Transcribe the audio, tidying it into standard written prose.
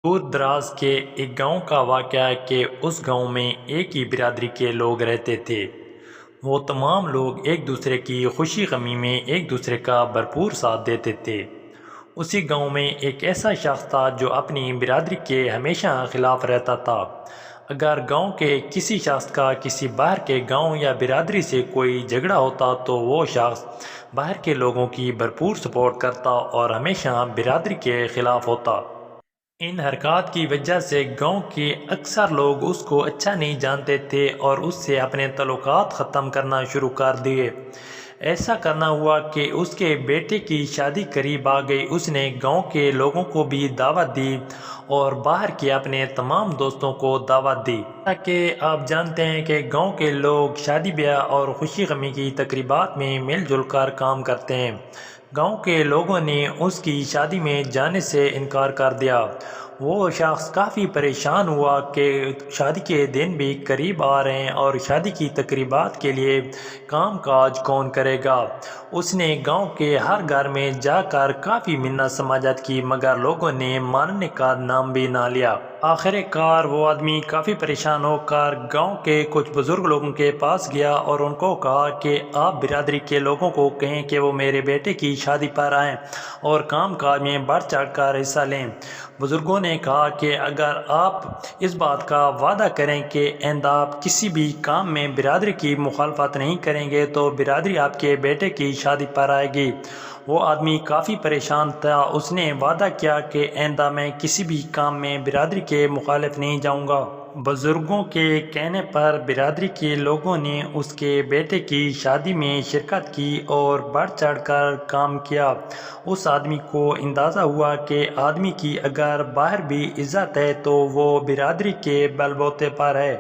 دور دراز کے ایک گاؤں کا واقعہ ہے کہ اس گاؤں میں ایک ہی برادری کے لوگ رہتے تھے۔ وہ تمام لوگ ایک دوسرے کی خوشی غمی میں ایک دوسرے کا بھرپور ساتھ دیتے تھے۔ اسی گاؤں میں ایک ایسا شخص تھا جو اپنی برادری کے ہمیشہ خلاف رہتا تھا۔ اگر گاؤں کے کسی شخص کا کسی باہر کے گاؤں یا برادری سے کوئی جھگڑا ہوتا تو وہ شخص باہر کے لوگوں کی بھرپور سپورٹ کرتا اور ہمیشہ برادری کے خلاف ہوتا۔ ان حرکات کی وجہ سے گاؤں کے اکثر لوگ اس کو اچھا نہیں جانتے تھے اور اس سے اپنے تعلقات ختم کرنا شروع کر دیے۔ ایسا کرنا ہوا کہ اس کے بیٹے کی شادی قریب آ گئی۔ اس نے گاؤں کے لوگوں کو بھی دعوت دی اور باہر کے اپنے تمام دوستوں کو دعوت دی۔ تاکہ آپ جانتے ہیں کہ گاؤں کے لوگ شادی بیاہ اور خوشی غمی کی تقریبات میں مل جل کر کام کرتے ہیں۔ گاؤں کے لوگوں نے اس کی شادی میں جانے سے انکار کر دیا۔ وہ شخص کافی پریشان ہوا کہ شادی کے دن بھی قریب آ رہے ہیں اور شادی کی تقریبات کے لیے کام کاج کون کرے گا۔ اس نے گاؤں کے ہر گھر میں جا کر کافی منت سماجت کی مگر لوگوں نے ماننے کا نام بھی نہ لیا۔ آخر کار وہ آدمی کافی پریشان ہو کر گاؤں کے کچھ بزرگ لوگوں کے پاس گیا اور ان کو کہا کہ آپ برادری کے لوگوں کو کہیں کہ وہ میرے بیٹے کی شادی پر آئیں اور کام کاج میں بڑھ چڑھ کر حصہ لیں۔ بزرگوں نے کہا کہ اگر آپ اس بات کا وعدہ کریں کہ آئندہ آپ کسی بھی کام میں برادری کی مخالفت نہیں کریں گے تو برادری آپ کے بیٹے کی شادی پر آئے گی۔ وہ آدمی کافی پریشان تھا۔ اس نے وعدہ کیا کہ آئندہ میں کسی بھی کام میں برادری کے مخالف نہیں جاؤں گا۔ بزرگوں کے کہنے پر برادری کے لوگوں نے اس کے بیٹے کی شادی میں شرکت کی اور بڑھ چڑھ کر کام کیا۔ اس آدمی کو اندازہ ہوا کہ آدمی کی اگر باہر بھی عزت ہے تو وہ برادری کے بل بوتے پر ہے۔